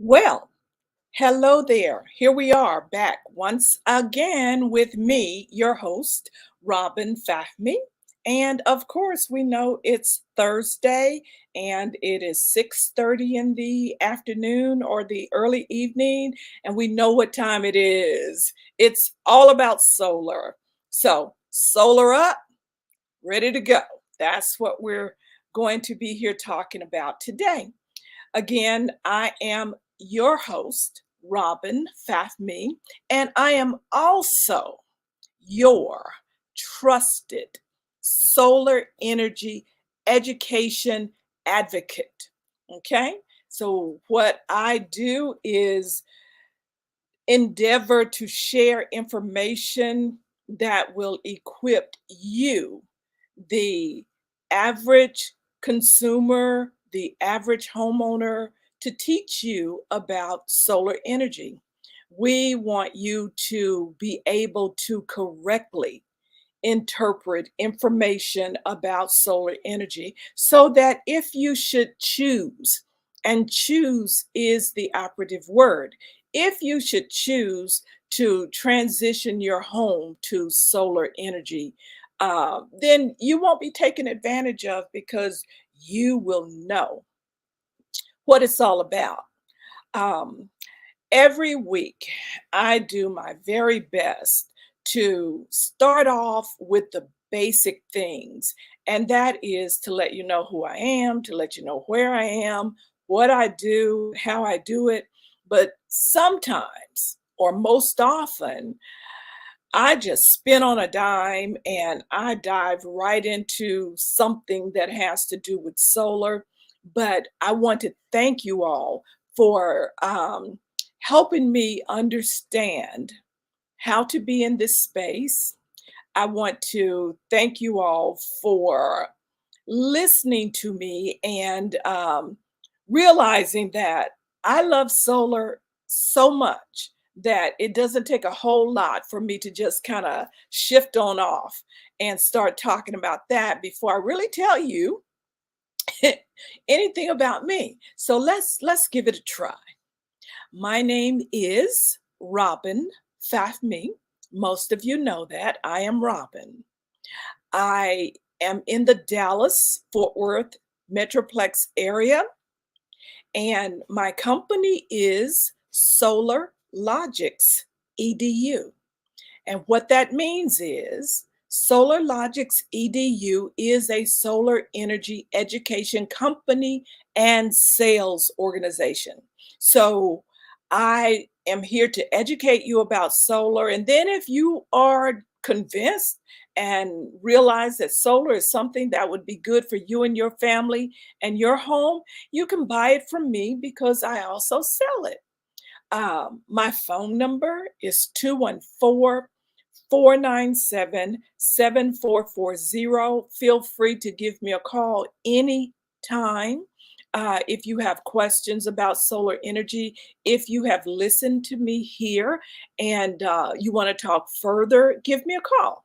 Well, hello there. Here we are back once again with me, your host, Robin Fahmy. And of course, we know it's Thursday and it is 6:30 in the afternoon or the early evening, and we know what time it is. It's all about solar. So, solar up, ready to go. That's what we're going to be here talking about today. Again, I am your host, Robin Fafme, and I am also your trusted solar energy education advocate. Okay, so what I do is endeavor to share information that will equip you, the average consumer, the average homeowner, to teach you about solar energy. We want you to be able to correctly interpret information about solar energy so that if you should choose, and choose is the operative word, if you should choose to transition your home to solar energy, then you won't be taken advantage of because you will know what it's all about. Um, every week, I do my very best to start off with the basic things, and that is to let you know who I am, to let you know where I am, what I do, how I do it. But sometimes, or most often, I just spin on a dime and I dive right into something that has to do with solar. But I want to thank you all for helping me understand how to be in this space. I want to thank you all for listening to me and realizing that I love solar so much that it doesn't take a whole lot for me to just kind of shift on off and start talking about that before I really tell you anything about me. So let's give it a try. My name is Robin Fafme. Most of you know that I am Robin. I am in the Dallas Fort Worth Metroplex area, and my company is Solar Logics EDU. And what that means is Solar Logics EDU is a solar energy education company and sales organization. So I am here to educate you about solar. And then if you are convinced and realize that solar is something that would be good for you and your family and your home, you can buy it from me because I also sell it. My phone number is 214 497 7440. Feel free to give me a call anytime. If you have questions about solar energy, if you have listened to me here and you want to talk further, give me a call.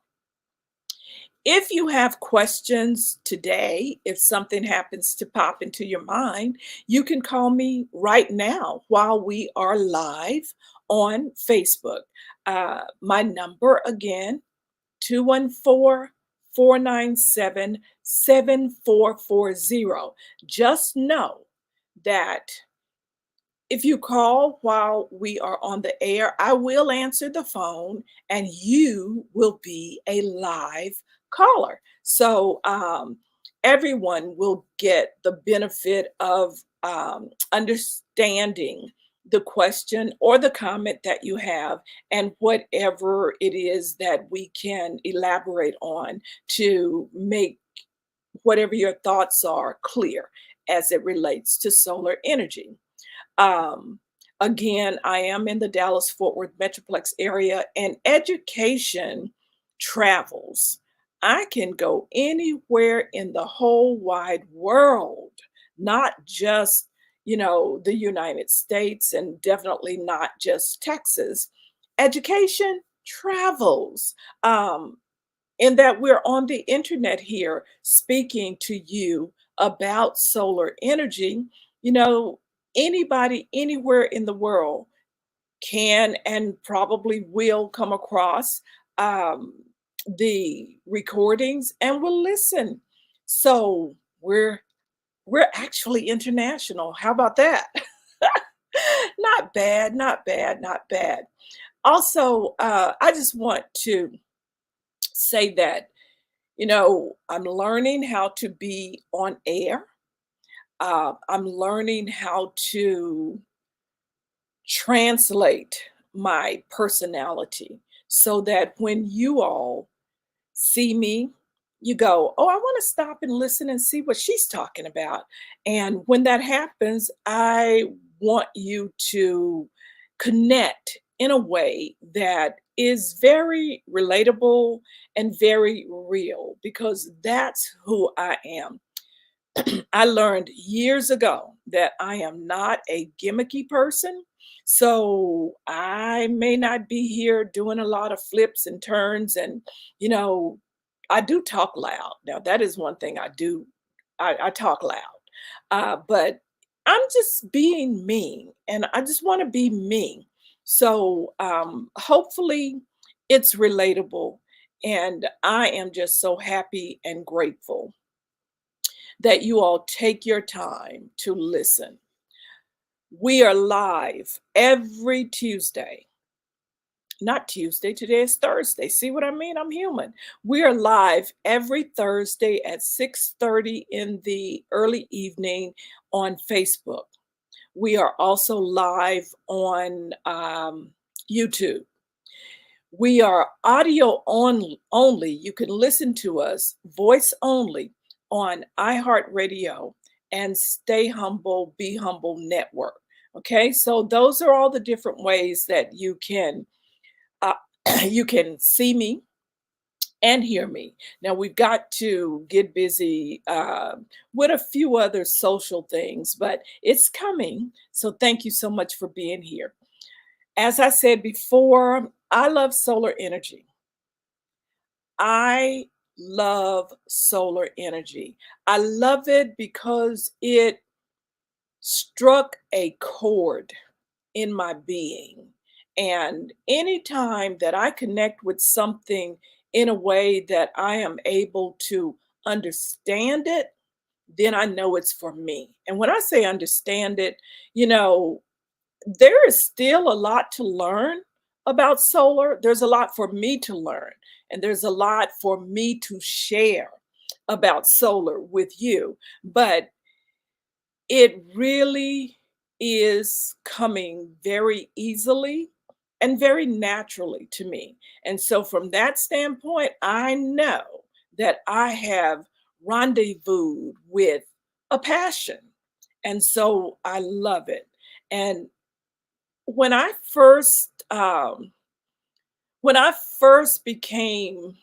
If you have questions today, if something happens to pop into your mind, you can call me right now while we are live on Facebook. My number again, 214 497 7440. Just know that if you call while we are on the air, I will answer the phone and you will be a live caller. So everyone will get the benefit of understanding the question or the comment that you have and whatever it is that we can elaborate on to make whatever your thoughts are clear as it relates to solar energy. Um, again, I am in the Dallas Fort Worth Metroplex area, and education travels. I can go anywhere in the whole wide world, not just, the United States and definitely not just Texas. Education travels. In that we're on the internet here speaking to you about solar energy, you know, anybody anywhere in the world can and probably will come across um, the recordings and will listen. So we're actually international. How about that? Not bad, not bad, not bad. Also, I just want to say that I'm learning how to be on air. I'm learning how to translate my personality so that when you all see me, you go, "Oh, I want to stop and listen and see what she's talking about." And when that happens, I want you to connect in a way that is very relatable and very real because that's who I am. I learned years ago that I am not a gimmicky person. So I may not be here doing a lot of flips and turns. And, you know, I do talk loud. Now, that is one thing I do. I talk loud. But I'm just being me and I just want to be me. So hopefully it's relatable. And I am just so happy and grateful that you all take your time to listen. We are live every Tuesday. Not Tuesday, today is Thursday. See what I mean? I'm human. We are live every Thursday at 6:30 in the early evening on Facebook. We are also live on YouTube. We are audio only. You can listen to us voice only on iHeartRadio and Stay Humble, Be Humble Network. Okay, so those are all the different ways that uh, you can see me and hear me. Now we've got to get busy with a few other social things, but it's coming. So thank you so much for being here. As I said before, I love solar energy. I love solar energy. I love it because it struck a chord in my being. And anytime that I connect with something in a way that I am able to understand it, then I know it's for me. And when I say understand it, you know, there is still a lot to learn about solar. There's a lot for me to learn, and there's a lot for me to share about solar with you. But it really is coming very easily and very naturally to me. And so, from that standpoint, I know that I have rendezvoused with a passion. And so I love it. And when I first when I first became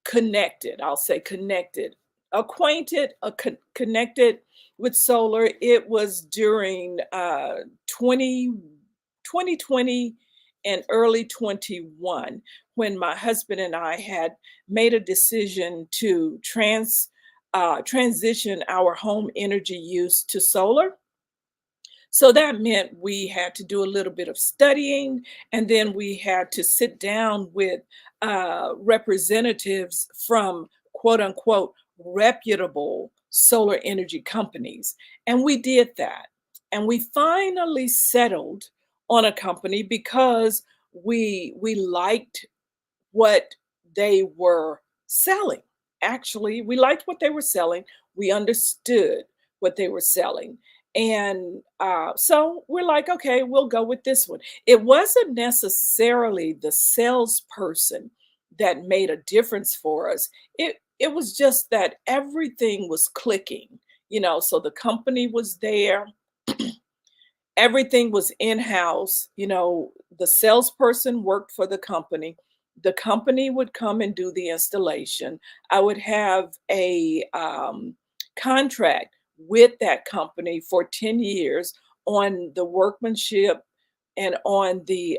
connected, I'll say connected, acquainted, connected with solar, it was during 20, 2020 and early 21 when my husband and I had made a decision to transition our home energy use to solar. So that meant we had to do a little bit of studying, and then we had to sit down with representatives from quote unquote reputable solar energy companies. And we did that. And we finally settled on a company because we liked what they were selling. Actually, we liked what they were selling. We understood what they were selling. And so we're like, okay, we'll go with this one. It wasn't necessarily the salesperson that made a difference for us. It was just that everything was clicking, so the company was there, everything was in-house, the salesperson worked for the company, The company would come and do the installation. I would have a contract with that company for 10 years on the workmanship and on the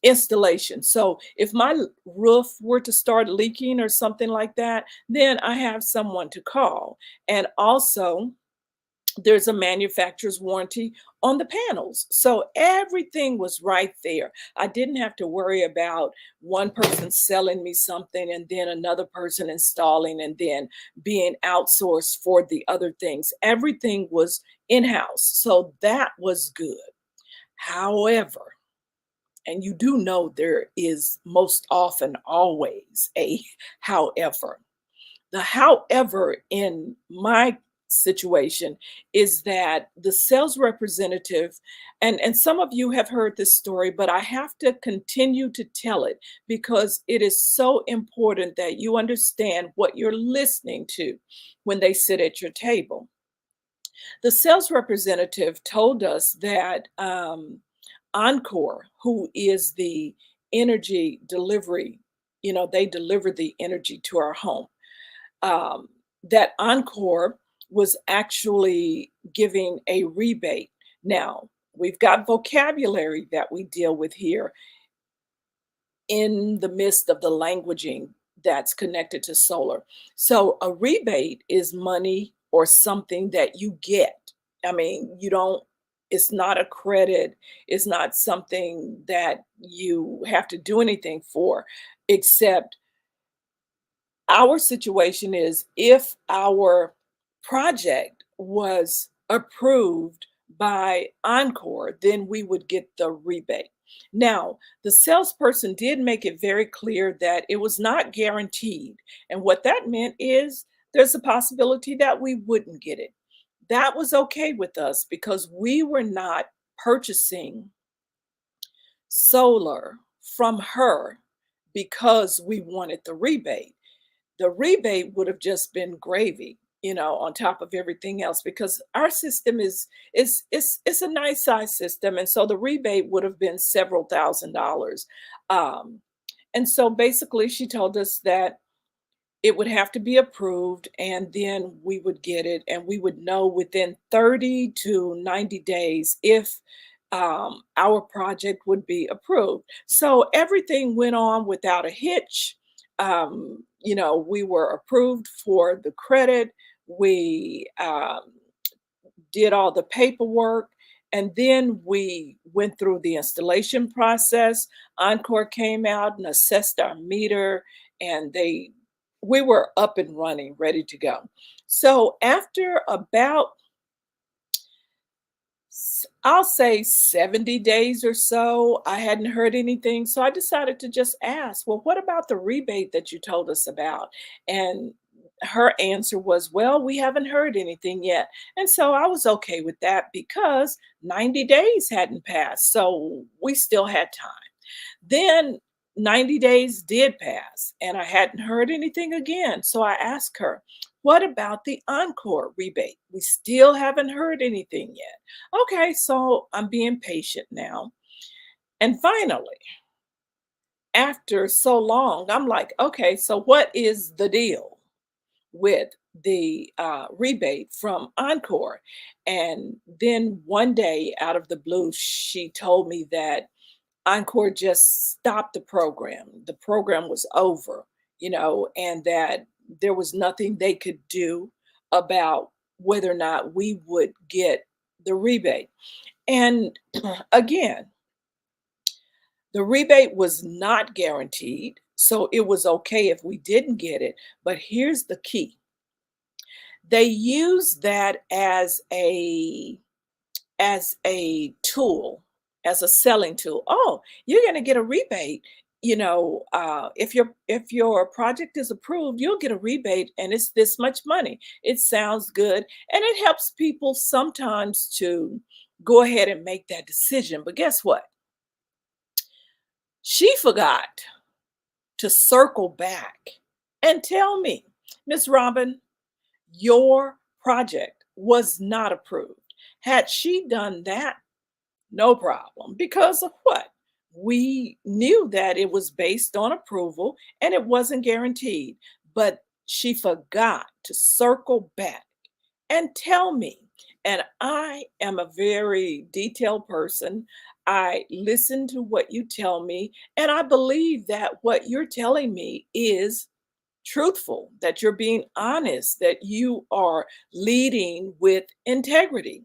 installation. So if my roof were to start leaking or something like that, then I have someone to call. And also, there's a manufacturer's warranty on the panels. So everything was right there. I didn't have to worry about one person selling me something and then another person installing and then being outsourced for the other things. Everything was in house. So that was good. However, and you do know there is most often always a however. The however in my situation is that the sales representative, and some of you have heard this story, but I have to continue to tell it because it is so important that you understand what you're listening to when they sit at your table. The sales representative told us that Encore, who is the energy delivery, they deliver the energy to our home, um, that Encore was actually giving a rebate. Now, we've got vocabulary that we deal with here in the midst of the languaging that's connected to solar. So, a rebate is money or something that you get. I mean, you don't, it's not a credit, it's not something that you have to do anything for, except our situation is if our project was approved by Encore, then we would get the rebate. Now, the salesperson did make it very clear that it was not guaranteed. And what that meant is there's a possibility that we wouldn't get it. That was okay with us because we were not purchasing solar from her because we wanted the rebate. The rebate would have just been gravy, on top of everything else because our system is a nice size system, and so the rebate would have been several $1,000s. Um, and so basically, she told us that it would have to be approved, and then we would get it, and we would know within 30 to 90 days if our project would be approved. So everything went on without a hitch. We were approved for the credit. We did all the paperwork, and then we went through the installation process. Encore came out and assessed our meter, and we were up and running, ready to go. So after about I'll say 70 days or so, I hadn't heard anything. So I decided to just ask, well, what about the rebate that you told us about? And her answer was, well, we haven't heard anything yet. And so I was okay with that because 90 days hadn't passed. So we still had time. Then 90 days did pass and I hadn't heard anything again. So I asked her, what about the Encore rebate? We still haven't heard anything yet. Okay, so I'm being patient now. And finally, after so long, I'm like, okay, so what is the deal with the rebate from Encore? And then one day, out of the blue, she told me that Encore just stopped the program. The program was over, and that there was nothing they could do about whether or not we would get the rebate. And again, the rebate was not guaranteed, so it was okay if we didn't get it. But here's the key. They use that as a tool, as a selling tool. Oh, you're going to get a rebate. If your project is approved, you'll get a rebate, and it's this much money. It sounds good, and it helps people sometimes to go ahead and make that decision. But guess what? She forgot to circle back and tell me, Miss Robin, your project was not approved. Had she done that, no problem. Because of what? We knew that it was based on approval and it wasn't guaranteed, but she forgot to circle back and tell me. And I am a very detailed person. I listen to what you tell me, and I believe that what you're telling me is truthful, that you're being honest, that you are leading with integrity.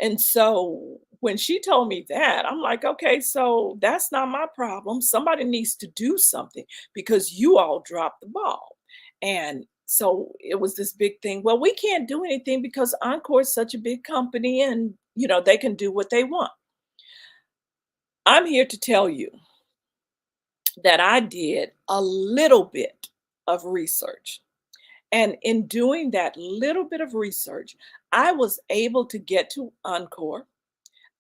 And so when she told me that, I'm like, okay, so that's not my problem. Somebody needs to do something because you all dropped the ball. And so it was this big thing. Well, we can't do anything because Encore is such a big company and, they can do what they want. I'm here to tell you that I did a little bit of research. And in doing that little bit of research, I was able to get to Encore.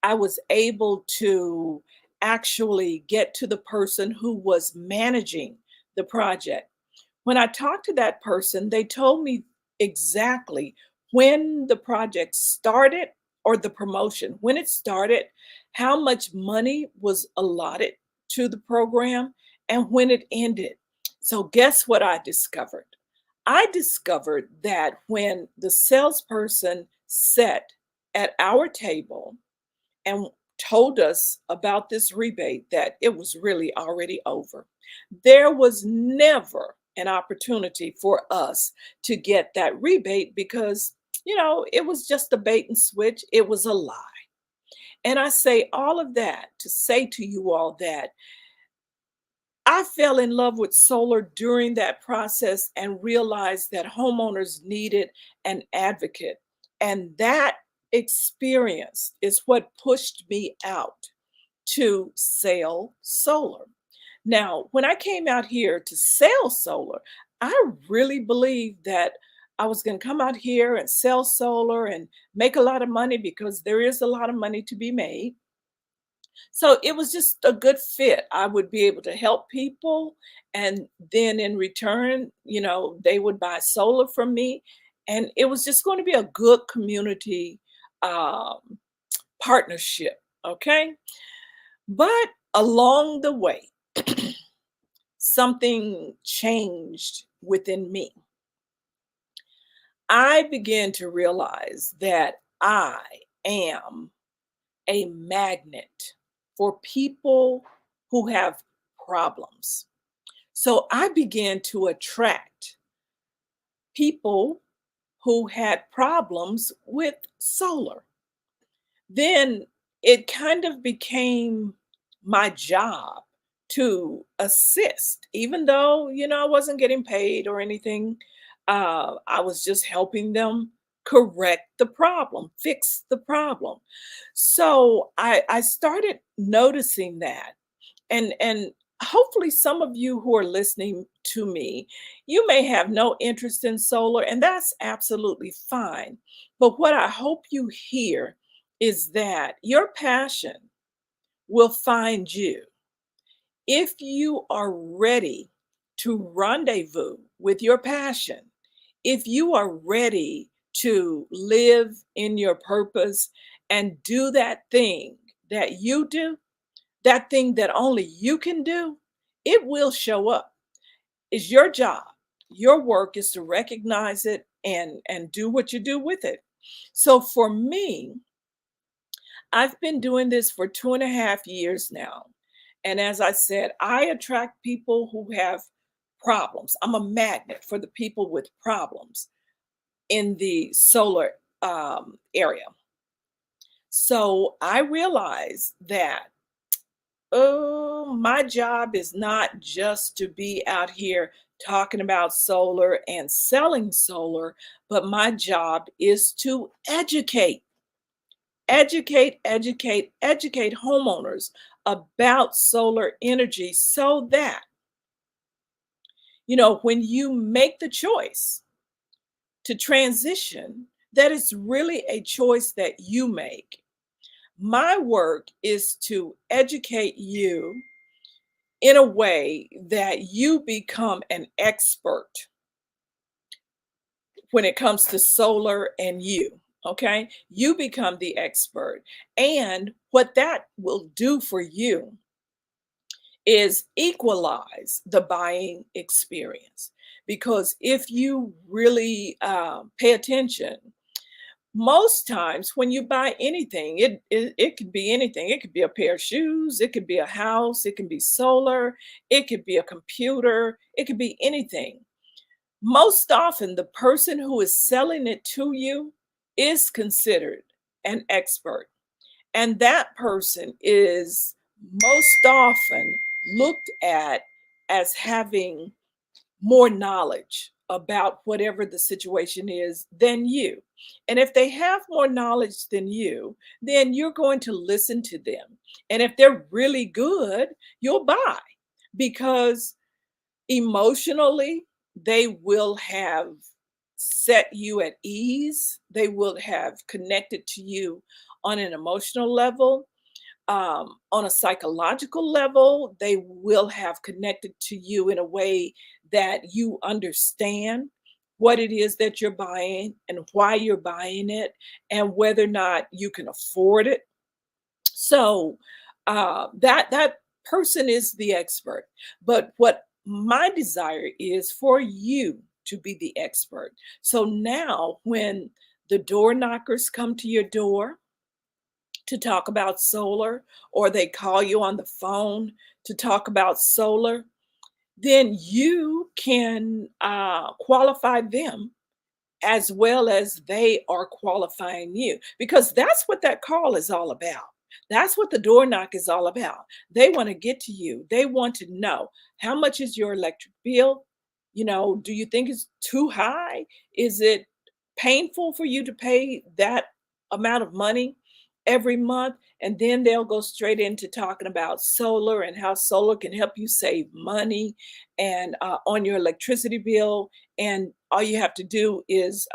I was able to actually get to the person who was managing the project. When I talked to that person, they told me exactly when the project started or the promotion, when it started, how much money was allotted to the program, and when it ended. So, guess what I discovered? I discovered that when the salesperson sat at our table and told us about this rebate, that it was really already over. There was never an opportunity for us to get that rebate because, it was just a bait and switch. It was a lie. And I say all of that to say to you all that I fell in love with solar during that process and realized that homeowners needed an advocate. And that experience is what pushed me out to sell solar. Now, when I came out here to sell solar, I really believed that I was going to come out here and sell solar and make a lot of money because there is a lot of money to be made. So it was just a good fit. I would be able to help people. And then in return, they would buy solar from me. And it was just going to be a good community um, partnership. Okay. But along the way, something changed within me. I began to realize that I am a magnet for people who have problems. So I began to attract people who had problems with solar. Then it kind of became my job to assist, even though, I wasn't getting paid or anything. I was just helping them correct the problem, fix the problem. So I started noticing that. And hopefully some of you who are listening to me, you may have no interest in solar, and that's absolutely fine. But what I hope you hear is that your passion will find you if you are ready to rendezvous with your passion, if you are ready to live in your purpose and do that thing that you do, that thing that only you can do, it will show up. It's your job. Your work is to recognize it and do what you do with it. So for me, I've been doing this for 2.5 years now. And as I said, I attract people who have problems. I'm a magnet for the people with problems in the solar area. So I realized that, oh, my job is not just to be out here talking about solar and selling solar, but my job is to educate homeowners about solar energy so that, when you make the choice to transition, that it's really a choice that you make. My work is to educate you in a way that you become an expert when it comes to solar and you. Okay, you become the expert. And what that will do for you is equalize the buying experience. Because if you really pay attention, most times when you buy anything, it could be anything. It could be a pair of shoes, it could be a house, it can be solar, it could be a computer, it could be anything. Most often, the person who is selling it to you is considered an expert. And that person is most often looked at as having more knowledge about whatever the situation is than you. And if they have more knowledge than you, then you're going to listen to them. And if they're really good, you'll buy because emotionally, they will have set you at ease. They will have connected to you on an emotional level, on a psychological level. They will have connected to you in a way that you understand what it is that you're buying and why you're buying it and whether or not you can afford it. So that person is the expert. But what my desire is for you to be the expert. So now when the door knockers come to your door to talk about solar, or they call you on the phone to talk about solar, then you can qualify them as well as they are qualifying you, because that's what that call is all about. That's what the door knock is all about. They want to get to you. They want to know, how much is your electric bill? Do you think it's too high? Is it painful for you to pay that amount of money every month? And then they'll go straight into talking about solar and how solar can help you save money and on your electricity bill. And all you have to do is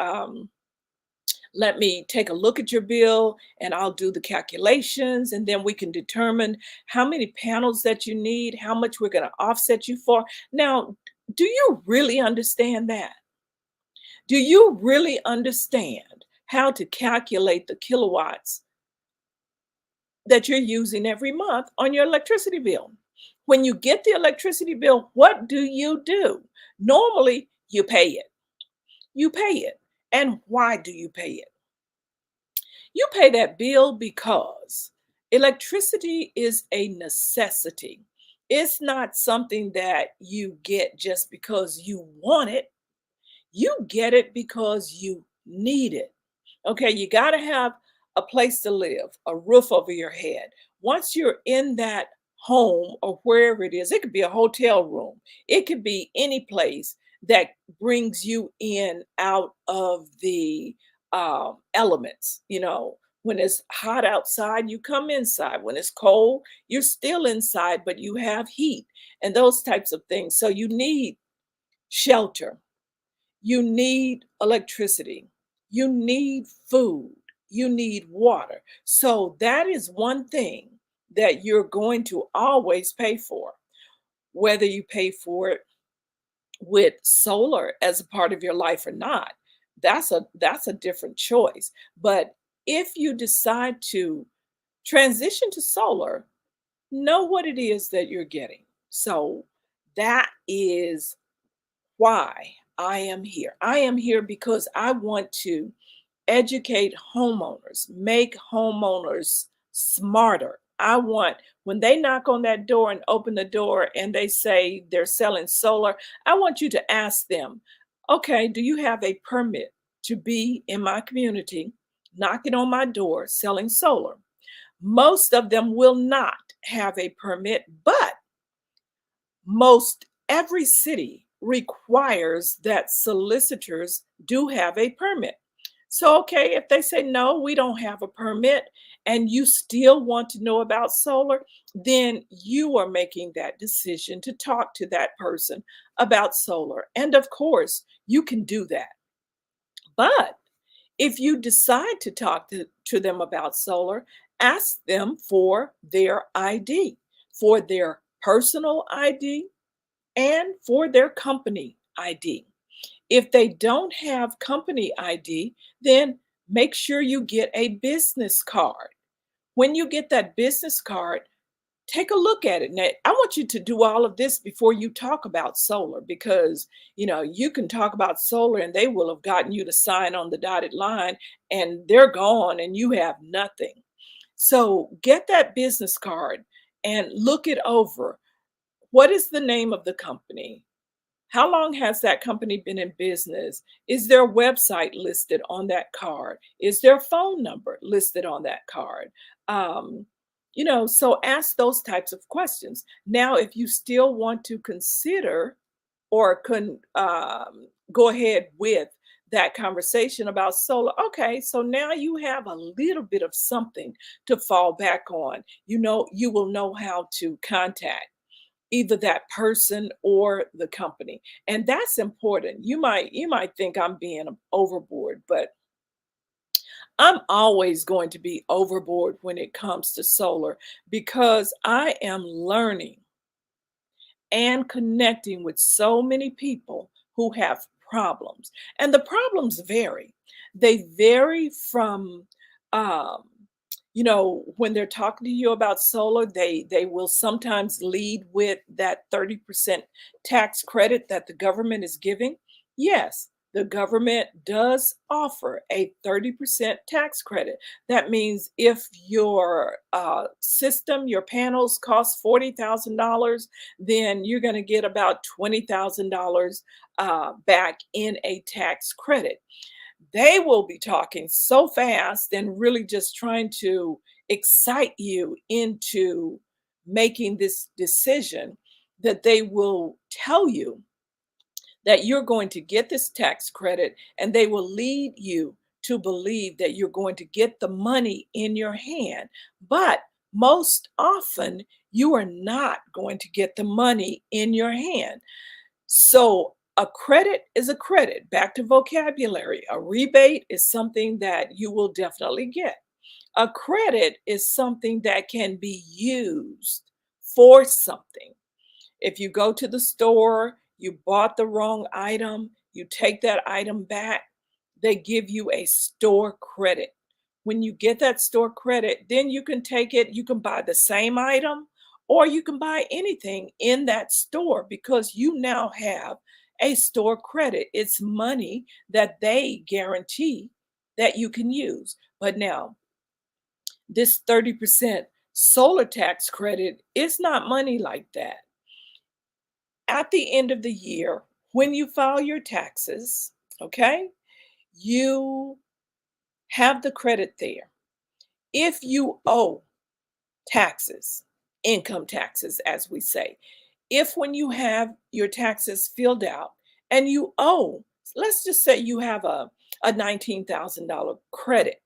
let me take a look at your bill and I'll do the calculations. And then we can determine how many panels that you need, how much we're going to offset you for. Now, do you really understand that? Do you really understand how to calculate the kilowatts that you're using every month on your electricity bill? When you get the electricity bill, what do? Normally, you pay it. You pay it. And why do you pay it? You pay that bill because electricity is a necessity. It's not something that you get just because you want it. You get it because you need it. Okay, you got to have a place to live, a roof over your head. Once you're in that home or wherever it is, it could be a hotel room, it could be any place that brings you in out of the elements. When it's hot outside, you come inside. When it's cold, you're still inside, but you have heat and those types of things. So you need shelter. You need electricity. You need food. You need water. So that is one thing that you're going to always pay for, whether you pay for it with solar as a part of your life or not. That's a different choice. But if you decide to transition to solar, know what it is that you're getting. So that is why I am here. I am here because I want to educate homeowners, make homeowners smarter. I want, when they knock on that door and open the door and they say they're selling solar, I want you to ask them, okay, do you have a permit to be in my community, knocking on my door, selling solar? Most of them will not have a permit, but most every city requires that solicitors do have a permit. So, okay, if they say, no, we don't have a permit, and you still want to know about solar, then you are making that decision to talk to that person about solar. And of course, you can do that. But if you decide to talk to them about solar, ask them for their ID, for their personal ID, and for their company ID. If they don't have company ID, then make sure you get a business card. When you get that business card, take a look at it. Now, I want you to do all of this before you talk about solar because, you can talk about solar and they will have gotten you to sign on the dotted line and they're gone and you have nothing. So get that business card and look it over. What is the name of the company? How long has that company been in business? Is their website listed on that card? Is their phone number listed on that card? Um, so ask those types of questions. Now, if you still want to consider or can go ahead with that conversation about solar, okay, so now you have a little bit of something to fall back on. You will know how to contact either that person or the company, and that's important. You might think I'm being overboard, but I'm always going to be overboard when it comes to solar because I am learning and connecting with so many people who have problems, and the problems vary. They vary from um when they're talking to you about solar, they will sometimes lead with that 30% tax credit that the government is giving. Yes, the government does offer a 30% tax credit. That means if your system, your panels cost $40,000, then you're going to get about $20,000 back in a tax credit. They will be talking so fast and really just trying to excite you into making this decision that they will tell you that you're going to get this tax credit, and they will lead you to believe that you're going to get the money in your hand. But most often, you are not going to get the money in your hand. So a credit is a credit. Back to vocabulary. A rebate is something that you will definitely get. A credit is something that can be used for something. If you go to the store, you bought the wrong item, you take that item back, they give you a store credit. When you get that store credit, then you can take it, you can buy the same item or you can buy anything in that store because you now have a store credit. It's money that they guarantee that you can use. But now, this 30% solar tax credit is not money like that. At the end of the year, when you file your taxes, okay, you have the credit there. If you owe taxes, income taxes, as we say, if when you have your taxes filled out and you owe, let's just say you have a $19,000 credit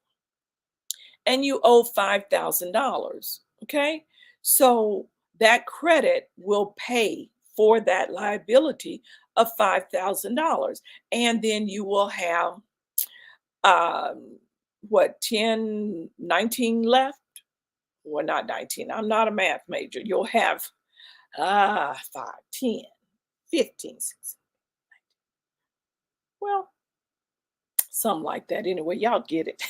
and you owe $5,000, okay? So that credit will pay for that liability of $5,000. And then you will have, um, what, 10, 19 left? Well, not 19. I'm not a math major. You'll have 5, 10, 15, 16. Well, something like that. Anyway, y'all get it.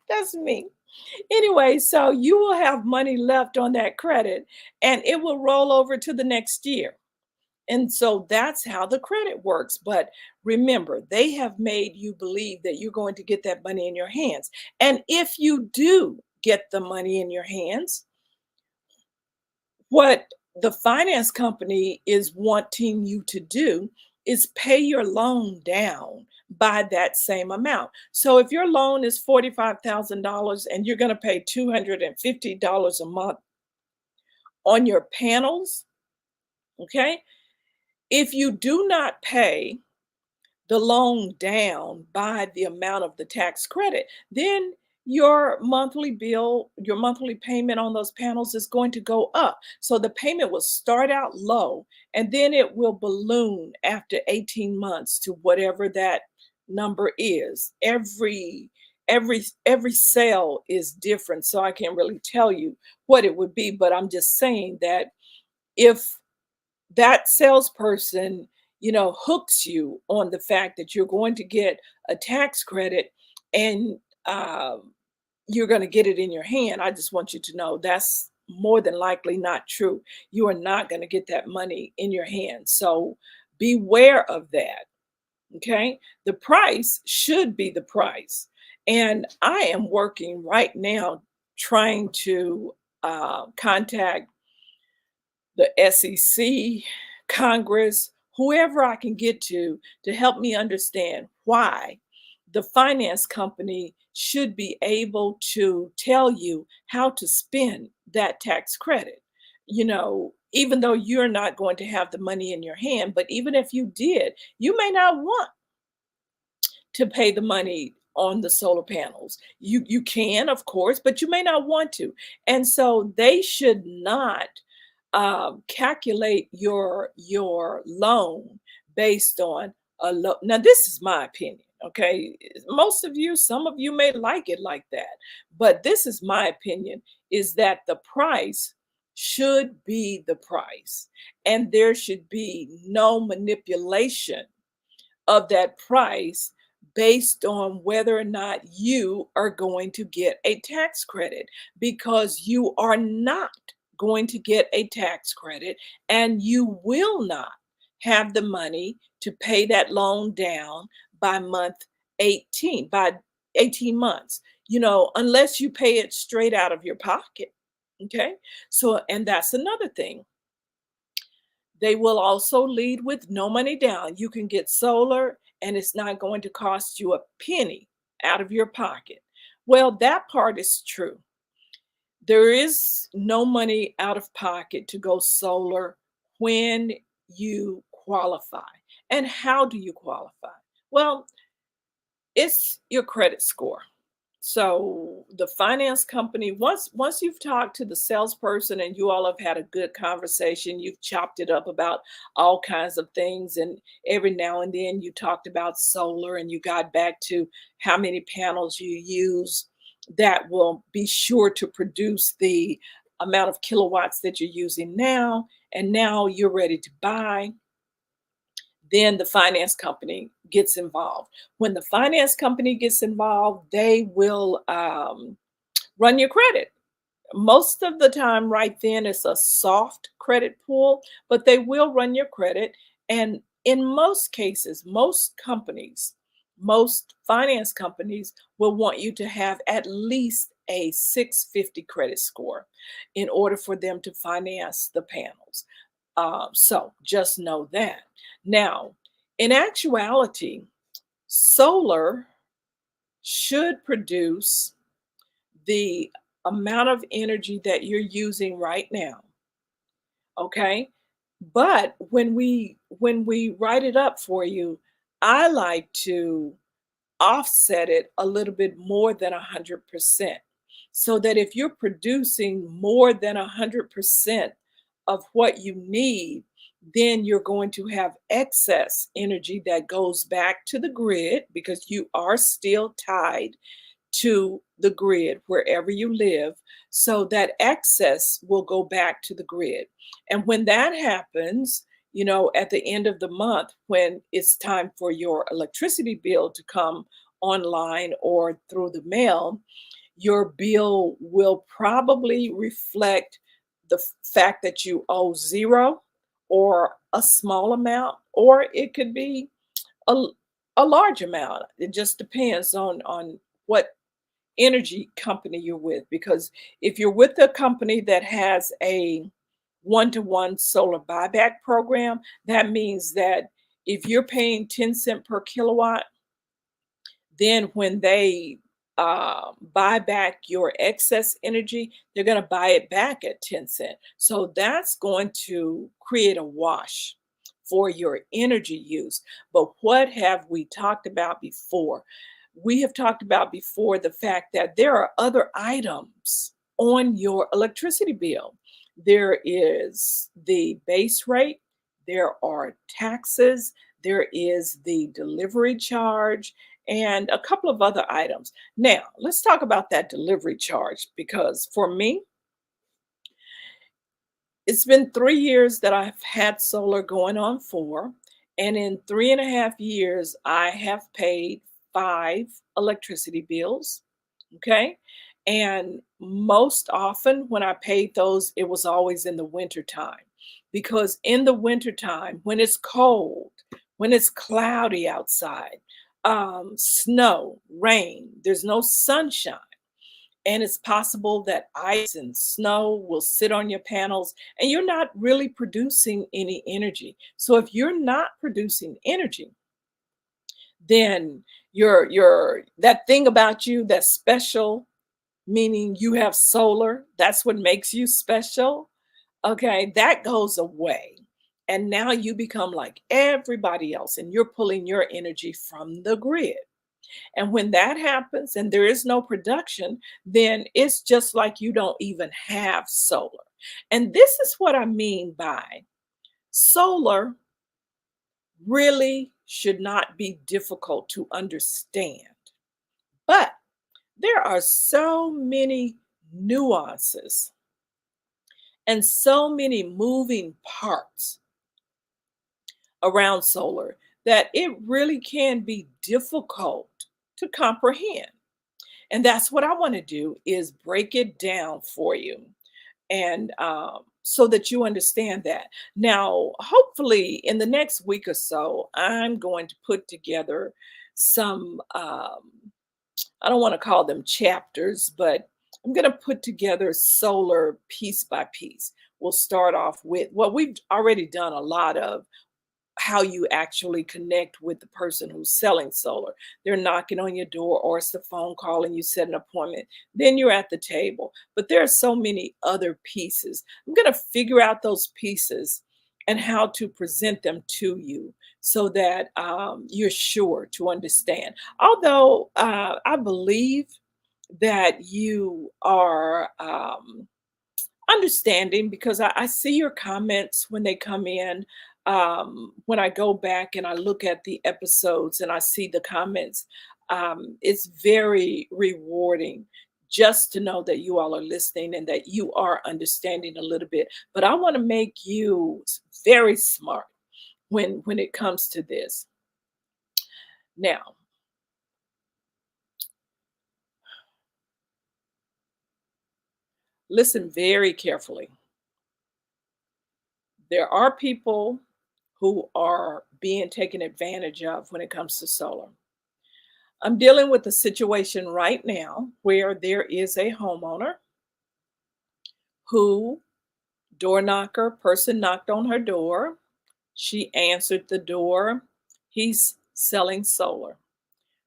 That's me. Anyway, so you will have money left on that credit and it will roll over to the next year. And so that's how the credit works. But remember, they have made you believe that you're going to get that money in your hands. And if you do get the money in your hands, what the finance company is wanting you to do is pay your loan down by that same amount. So if your loan is $45,000 and you're going to pay $250 a month on your panels, okay? If you do not pay the loan down by the amount of the tax credit, then your monthly bill, your monthly payment on those panels is going to go up. So the payment will start out low and then it will balloon after 18 months to whatever that number is. Every sale is different, so I can't really tell you what it would be, but I'm just saying that if that salesperson, hooks you on the fact that you're going to get a tax credit and you're going to get it in your hand. I just want you to know that's more than likely not true. You are not going to get that money in your hands. So beware of that. Okay. The price should be the price. And I am working right now trying to contact the SEC, Congress, whoever I can get to help me understand why the finance company should be able to tell you how to spend that tax credit. Even though you're not going to have the money in your hand, but even if you did, you may not want to pay the money on the solar panels. You can, of course, but you may not want to. And so they should not calculate your loan based on a low. Now, this is my opinion. Okay, most of you, some of you may like it like that, but this is my opinion: is that the price should be the price, and there should be no manipulation of that price based on whether or not you are going to get a tax credit, because you are not going to get a tax credit and you will not have the money to pay that loan down by month 18, by 18 months, unless you pay it straight out of your pocket. Okay. So, and that's another thing. They will also lead with no money down. You can get solar and it's not going to cost you a penny out of your pocket. Well, that part is true. There is no money out of pocket to go solar when you qualify. And how do you qualify? Well, it's your credit score. So the finance company, once you've talked to the salesperson and you all have had a good conversation, you've chopped it up about all kinds of things, and every now and then you talked about solar and you got back to how many panels you use that will be sure to produce the amount of kilowatts that you're using now, and now you're ready to buy. Then the finance company gets involved. When the finance company gets involved, they will run your credit. Most of the time, right then, it's a soft credit pool, but they will run your credit. And in most cases, most finance companies will want you to have at least a 650 credit score in order for them to finance the panels. So just know that. Now, in actuality, solar should produce the amount of energy that you're using right now. Okay. But when we write it up for you, I like to offset it a little bit more than 100%. So that if you're producing more than 100% of what you need, then you're going to have excess energy that goes back to the grid, because you are still tied to the grid wherever you live. So that excess will go back to the grid. And when that happens, at the end of the month, when it's time for your electricity bill to come online or through the mail, your bill will probably reflect the fact that you owe zero or a small amount, or it could be a, a large amount. It just depends on what energy company you're with. Because if you're with a company that has a one-to-one solar buyback program, that means that if you're paying 10 cent per kilowatt, then when they buy back your excess energy, they're going to buy it back at 10 cent. So that's going to create a wash for your energy use. But what have we talked about before? We have talked about before the fact that there are other items on your electricity bill. There is the base rate, there are taxes, there is the delivery charge, and a couple of other items. Now, let's talk about that delivery charge, because for me, it's been 3 years that I've had solar, going on 4. And in 3.5 years, I have paid 5 electricity bills. Okay. And most often when I paid those, it was always in the winter time. Because in the winter time, when it's cold, when it's cloudy outside, snow, rain, there's no sunshine, and it's possible that ice and snow will sit on your panels and you're not really producing any energy. So if you're not producing energy, then your that thing about you that's special, meaning you have solar, that's what makes you special. Okay, that goes away. And now you become like everybody else and you're pulling your energy from the grid. And when that happens and there is no production, then it's just like you don't even have solar. And this is what I mean by solar really should not be difficult to understand. But there are so many nuances and so many moving parts around solar that it really can be difficult to comprehend. And that's what I want to do is break it down for you and so that you understand that. Now, hopefully, in the next week or so, I'm going to put together some, I don't want to call them chapters, but I'm going to put together solar piece by piece. We'll start off with what we've already done a lot of, how you actually connect with the person who's selling solar. They're knocking on your door, or it's a phone call and you set an appointment. Then you're at the table. But there are so many other pieces. I'm going to figure out those pieces and how to present them to you so that you're sure to understand. Although I believe that you are understanding because I see your comments when they come in. When I go back and I look at the episodes and I see the comments, it's very rewarding just to know that you all are listening and that you are understanding a little bit. But I want to make you very smart when it comes to this. Now, listen very carefully. There are people who are being taken advantage of when it comes to solar. I'm dealing with a situation right now where there is a homeowner who, door knocker, person knocked on her door. She answered the door. He's selling solar.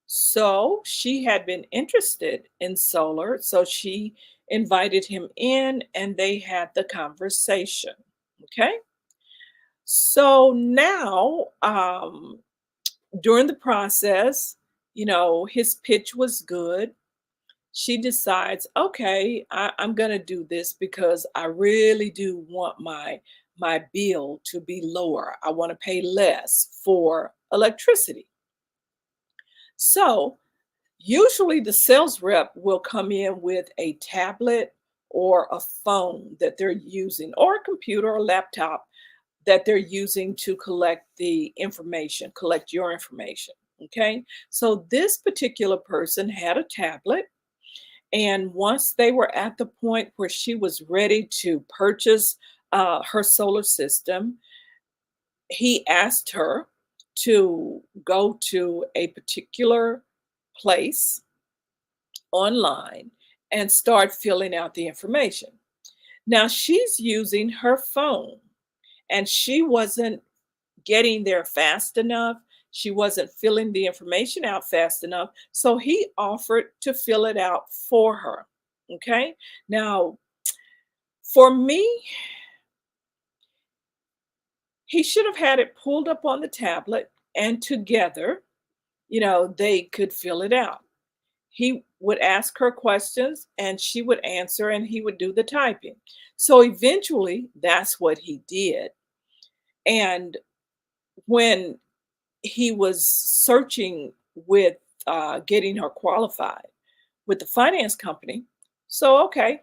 So she had been interested in solar. So she invited him in and they had the conversation. Okay. So now, during the process, his pitch was good. She decides, okay, I'm going to do this because I really do want my bill to be lower. I want to pay less for electricity. So usually the sales rep will come in with a tablet or a phone that they're using, or a computer or laptop that they're using to collect the information, collect your information. Okay. So this particular person had a tablet. And once they were at the point where she was ready to purchase her solar system, he asked her to go to a particular place online and start filling out the information. Now she's using her phone and she wasn't getting there fast enough. She wasn't filling the information out fast enough. So he offered to fill it out for her. Okay. Now, for me, he should have had it pulled up on the tablet and together, they could fill it out. He would ask her questions and she would answer and he would do the typing. So eventually, that's what he did. And when he was searching with getting her qualified with the finance company. So, okay,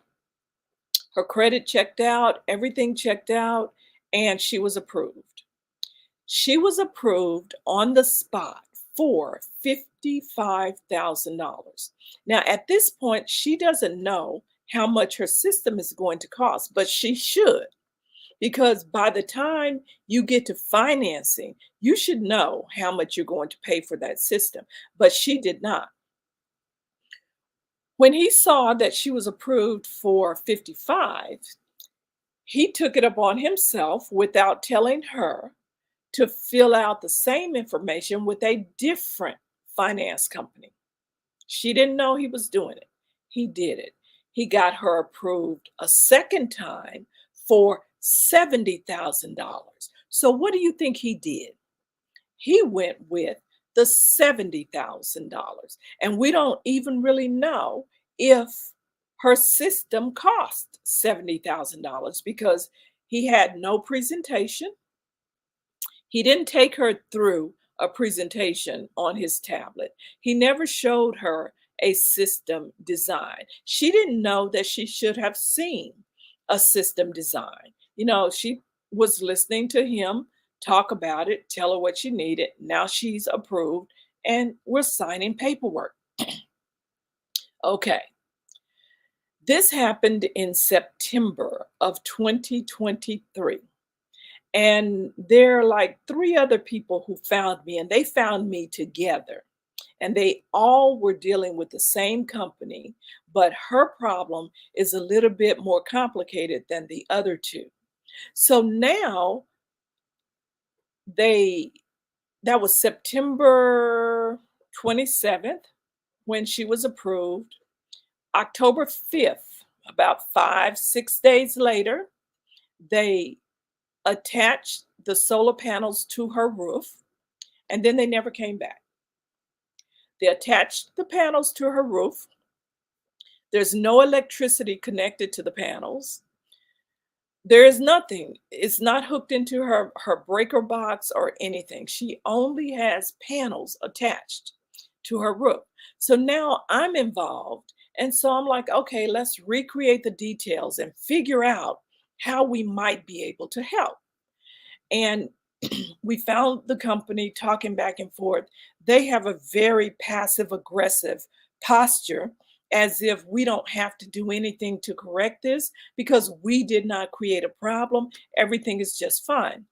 her credit checked out, everything checked out, and she was approved. She was approved on the spot for $55,000. Now, at this point, she doesn't know how much her system is going to cost, but she should, because by the time you get to financing, you should know how much you're going to pay for that system. But she did not. When he saw that she was approved for 55, he took it upon himself without telling her to fill out the same information with a different finance company. She didn't know he was doing it. He did it. He got her approved a second time for $70,000. So what do you think he did? He went with the $70,000. And we don't even really know if her system cost $70,000 because he had no presentation. He didn't take her through a presentation on his tablet. He never showed her a system design. She didn't know that she should have seen a system design. She was listening to him talk about it, tell her what she needed. Now she's approved and we're signing paperwork. Okay. This happened in September of 2023. And there are like three other people who found me, and they found me together. And they all were dealing with the same company, but her problem is a little bit more complicated than the other two. So now they that was September 27th when she was approved. October 5th, about 5, 6 days later, they attached the solar panels to her roof, and then they never came back. They attached the panels to her roof. There's no electricity connected to the panels. There is nothing. It's not hooked into her breaker box or anything. She only has panels attached to her roof. So now I'm involved. And so I'm like, okay, let's recreate the details and figure out how we might be able to help. And we found the company talking back and forth. They have a very passive aggressive posture, as if we don't have to do anything to correct this because we did not create a problem. Everything is just fine.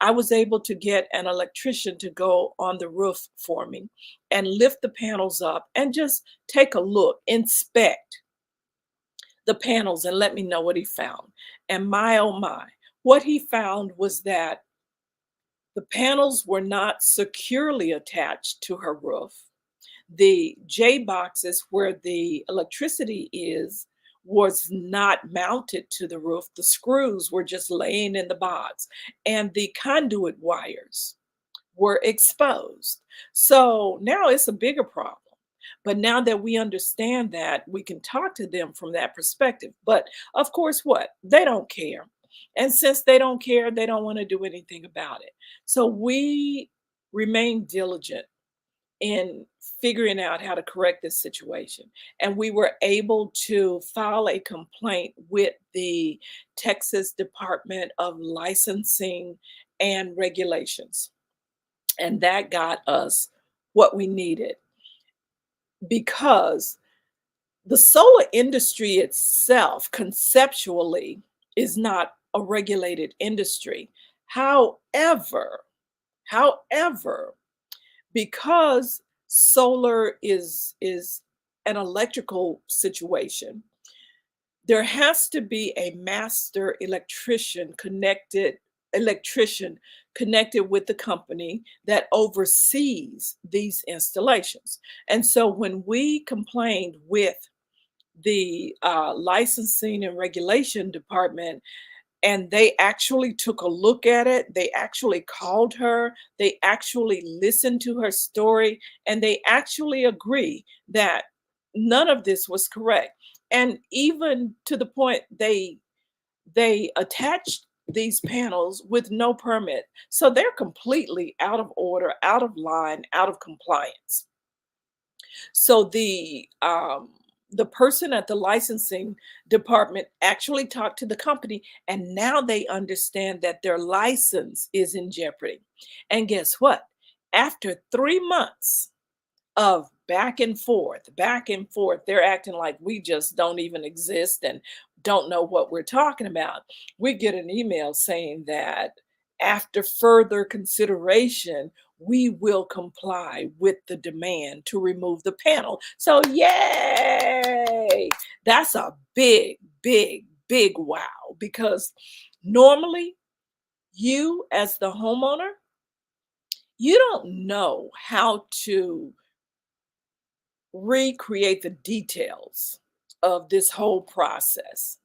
I was able to get an electrician to go on the roof for me and lift the panels up and just take a look, inspect the panels, and let me know what he found. And my oh my, what he found was that the panels were not securely attached to her roof. The J boxes where the electricity is was not mounted to the roof. The screws were just laying in the box, and the conduit wires were exposed. So now it's a bigger problem. But now that we understand that, we can talk to them from that perspective. But of course, what? They don't care. And since they don't care, they don't want to do anything about it. So we remain diligent in figuring out how to correct this situation. And we were able to file a complaint with the Texas Department of Licensing and Regulations. And that got us what we needed because the solar industry itself, conceptually, is not a regulated industry. However, because solar is an electrical situation, there has to be a master electrician connected with the company that oversees these installations. And so when we complained with the licensing and regulation department, and they actually took a look at it. They actually called her. They actually listened to her story, and they actually agree that none of this was correct. And even to the point they attached these panels with no permit. So they're completely out of order, out of line, out of compliance. So the person at the licensing department actually talked to the company, and now they understand that their license is in jeopardy. And guess what? After 3 months of back and forth, back and forth. They're acting like we just don't even exist and don't know what we're talking about. We get an email saying that after further consideration, we will comply with the demand to remove the panel. So, yay! That's a big, big, big wow, because normally you, as the homeowner, you don't know how to recreate the details of this whole process,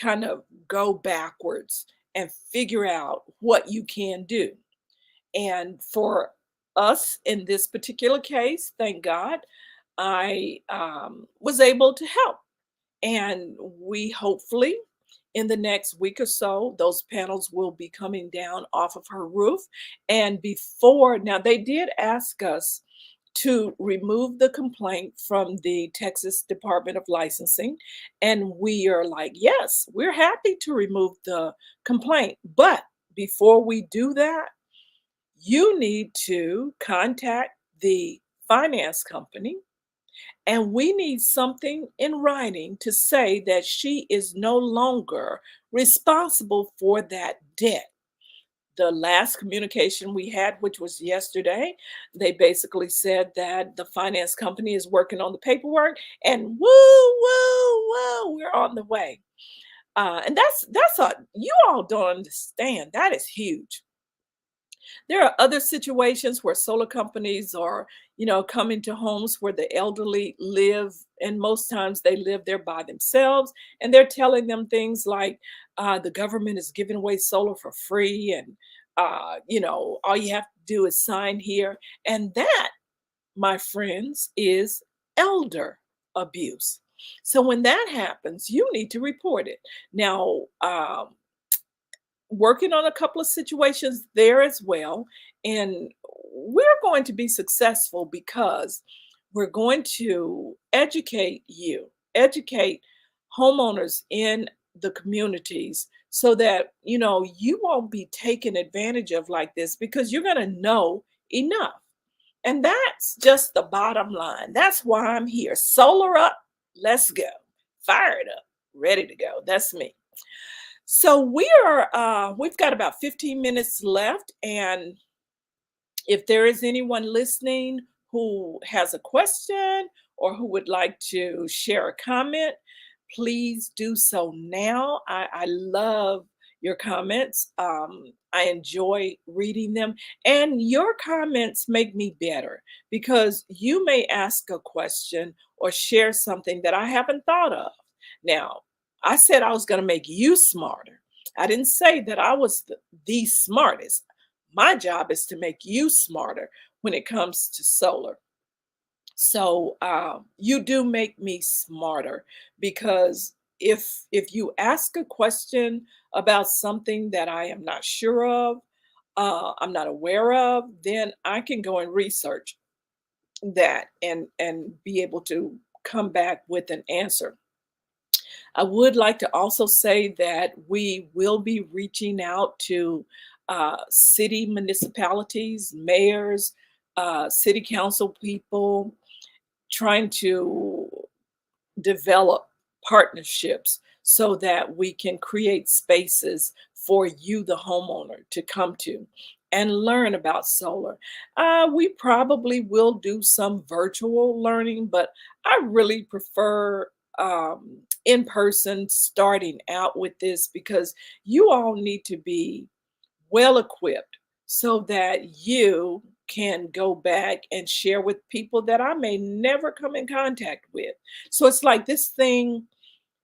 kind of go backwards and figure out what you can do. And for us in this particular case, thank God, I was able to help. And we hopefully, in the next week or so, those panels will be coming down off of her roof. And before, now they did ask us to remove the complaint from the Texas Department of Licensing. And we are like, yes, we're happy to remove the complaint. But before we do that, you need to contact the finance company, and we need something in writing to say that she is no longer responsible for that debt. The last communication we had, which was yesterday, they basically said that the finance company is working on the paperwork, and woo, woo, woo, we're on the way. And that's a, you all don't understand. That is huge. There are other situations where solar companies are, coming to homes where the elderly live, and most times they live there by themselves, and they're telling them things like, the government is giving away solar for free, and all you have to do is sign here. And that, my friends, is elder abuse. So when that happens, you need to report it. Now, working on a couple of situations there as well. And we're going to be successful because we're going to educate homeowners in the communities so that, you won't be taken advantage of like this, because you're going to know enough. And that's just the bottom line. That's why I'm here. Solar up, let's go. Fire it up, ready to go. That's me. So we've got about 15 minutes left, and if there is anyone listening who has a question or who would like to share a comment, please do so now. I love your comments. I enjoy reading them, and your comments make me better because you may ask a question or share something that I haven't thought of. Now, I said I was going to make you smarter. I didn't say that I was the smartest. My job is to make you smarter when it comes to solar. So you do make me smarter, because if you ask a question about something that I am not sure of, I'm not aware of, then I can go and research that and be able to come back with an answer. I would like to also say that we will be reaching out to city municipalities, mayors, city council people, trying to develop partnerships so that we can create spaces for you, the homeowner, to come to and learn about solar. We probably will do some virtual learning, but I really prefer in person starting out with this, because you all need to be well equipped so that you can go back and share with people that I may never come in contact with. So it's like this thing,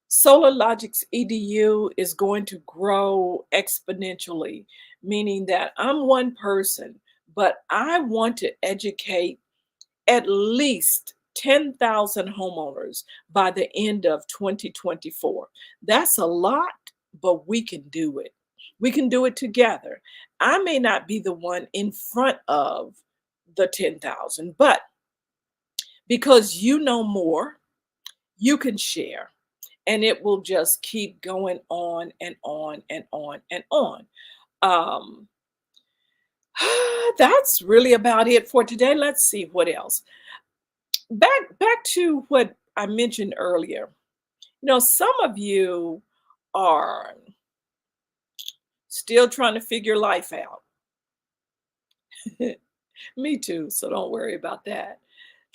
Solar Logics EDU, is going to grow exponentially, meaning that I'm one person, but I want to educate at least 10,000 homeowners by the end of 2024. That's a lot, but we can do it. We can do it together. I may not be the one in front of the 10,000, but because you know more, you can share, and it will just keep going on and on and on and on. Um, that's really about it for today. Let's see what else. back to what I mentioned earlier. Some of you are still trying to figure life out. Me too, so don't worry about that.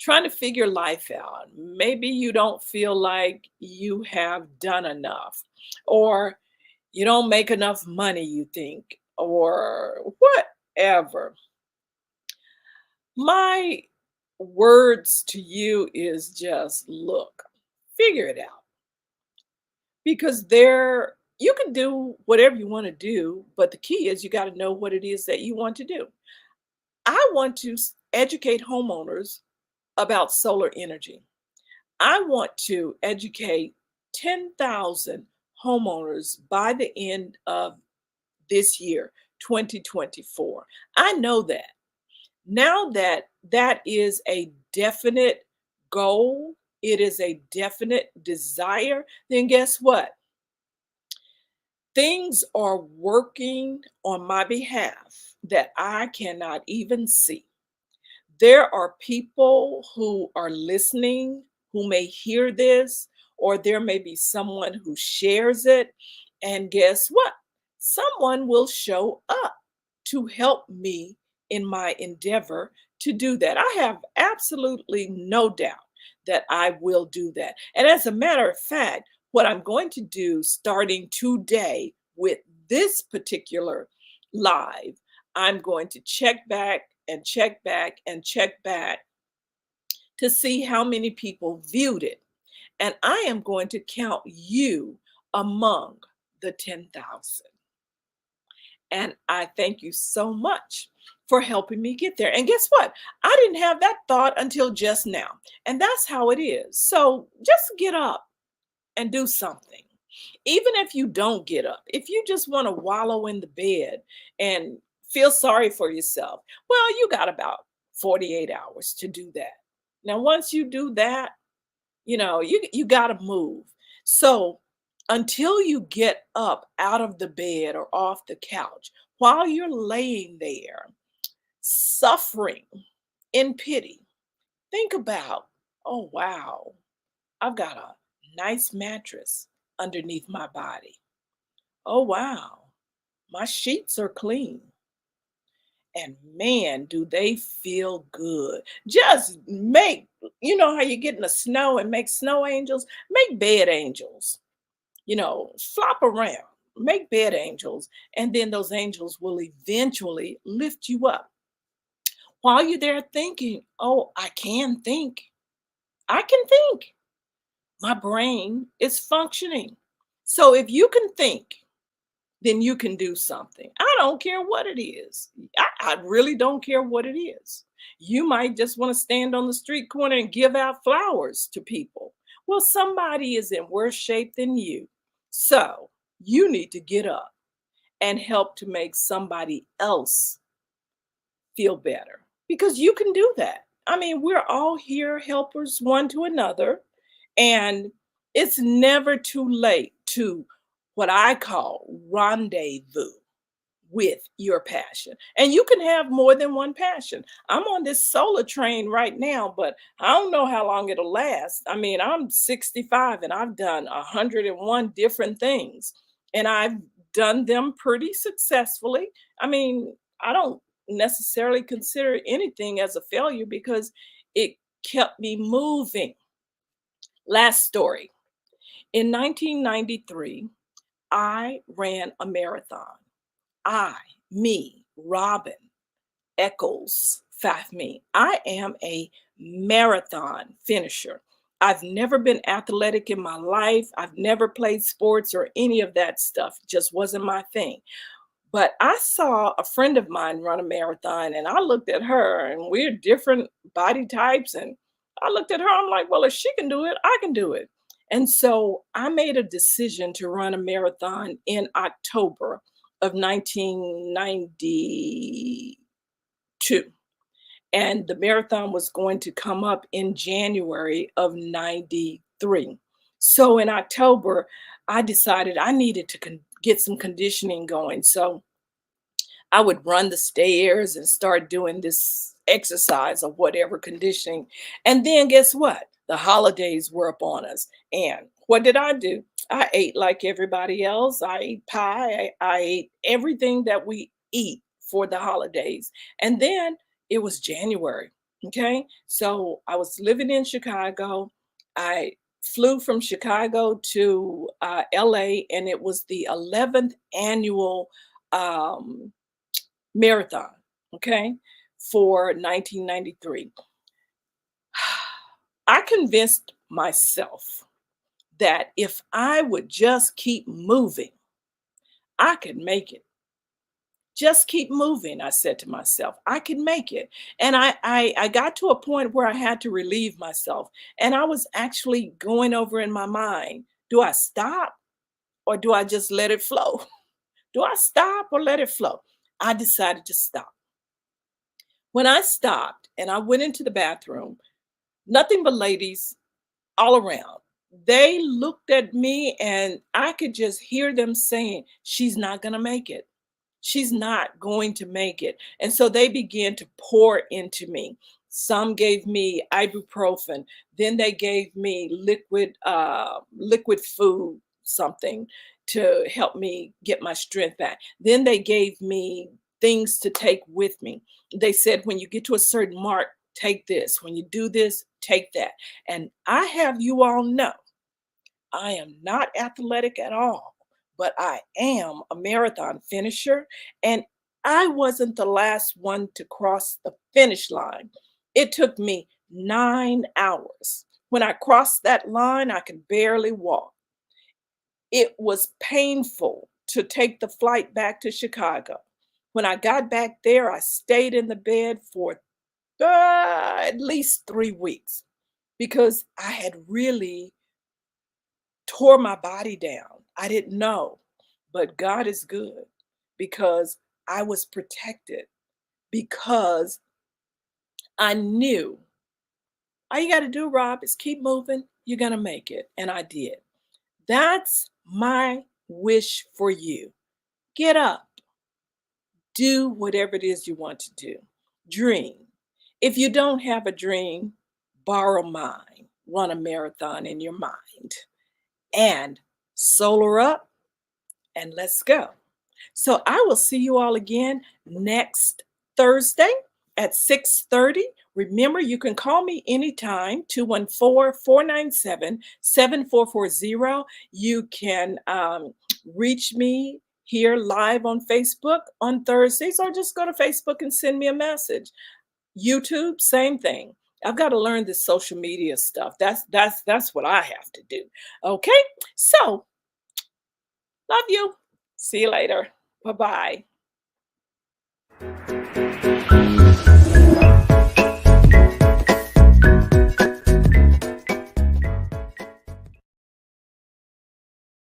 Trying to figure life out. Maybe you don't feel like you have done enough, or you don't make enough money, you think, or whatever. My words to you is just look, figure it out, because there you can do whatever you want to do, but the key is you got to know what it is that you want to do. I want to educate homeowners about solar energy. I want to educate 10,000 homeowners by the end of this year, 2024. I know that. Now that that is a definite goal, it is a definite desire, then guess what? Things are working on my behalf that I cannot even see. There are people who are listening who may hear this, or there may be someone who shares it. And guess what? Someone will show up to help me in my endeavor to do that. I have absolutely no doubt that I will do that. And as a matter of fact, what I'm going to do starting today with this particular live, I'm going to check back and check back and check back to see how many people viewed it. And I am going to count you among the 10,000. And I thank you so much for helping me get there. And guess what? I didn't have that thought until just now. And that's how it is. So just get up and do something. Even if you don't get up, if you just want to wallow in the bed and feel sorry for yourself, well, you got about 48 hours to do that. Now, once you do that, you got to move. So until you get up out of the bed or off the couch, while you're laying there suffering in pity, think about, oh, wow, I've got a nice mattress underneath my body. Oh, wow, my sheets are clean. And man, do they feel good. Just make, how you get in the snow and make snow angels? Make bed angels, flop around, make bed angels. And then those angels will eventually lift you up. While you're there thinking, oh, I can think. I can think. My brain is functioning. So if you can think, then you can do something. I don't care what it is. I really don't care what it is. You might just want to stand on the street corner and give out flowers to people. Well, somebody is in worse shape than you. So you need to get up and help to make somebody else feel better, because you can do that. I mean, we're all here helpers one to another, and it's never too late to what I call rendezvous with your passion. And you can have more than one passion. I'm on this solar train right now, but I don't know how long it'll last. I mean, I'm 65 and I've done 101 different things, and I've done them pretty successfully. I mean, I don't necessarily consider anything as a failure because it kept me moving. Last story. In 1993, I ran a marathon. I, me, Robin Eccles Fafme. I am a marathon finisher. I've never been athletic in my life. I've never played sports or any of that stuff. It just wasn't my thing. But I saw a friend of mine run a marathon, and I looked at her, and we're different body types. And I looked at her, I'm like, well, if she can do it, I can do it. And so I made a decision to run a marathon in October of 1992. And the marathon was going to come up in January of 93. So in October, I decided I needed to get some conditioning going. So I would run the stairs and start doing this exercise or whatever conditioning. And then guess what? The holidays were upon us. And what did I do? I ate like everybody else. I ate pie. I ate everything that we eat for the holidays. And then it was January. Okay. So I was living in Chicago. I flew from Chicago to LA, and it was the 11th annual um, marathon, okay, for 1993. I convinced myself that if I would just keep moving, I could make it. Just keep moving, I said to myself. I can make it. And I got to a point where I had to relieve myself. And I was actually going over in my mind, do I stop or do I just let it flow? Do I stop or let it flow? I decided to stop. When I stopped and I went into the bathroom, nothing but ladies all around. They looked at me and I could just hear them saying, she's not going to make it. She's not going to make it. And so they began to pour into me. Some gave me ibuprofen. Then they gave me liquid food, something to help me get my strength back. Then they gave me things to take with me. They said, when you get to a certain mark, take this. When you do this, take that. And I have you all know, I am not athletic at all, but I am a marathon finisher. And I wasn't the last one to cross the finish line. It took me 9 hours. When I crossed that line, I could barely walk. It was painful to take the flight back to Chicago. When I got back there, I stayed in the bed for at least 3 weeks because I had really tore my body down. I didn't know, but God is good because I was protected because I knew all you got to do, Rob, is keep moving. You're going to make it. And I did. That's my wish for you. Get up, do whatever it is you want to do. Dream. If you don't have a dream, borrow mine. Run a marathon in your mind and solar up and let's go. So I will see you all again next Thursday at 6:30. Remember, you can call me anytime, 214-497-7440. You can reach me here live on Facebook on Thursdays, or just go to Facebook and send me a message. YouTube, same thing. I've got to learn this social media stuff. That's what I have to do. Okay? So, love you. See you later. Bye-bye.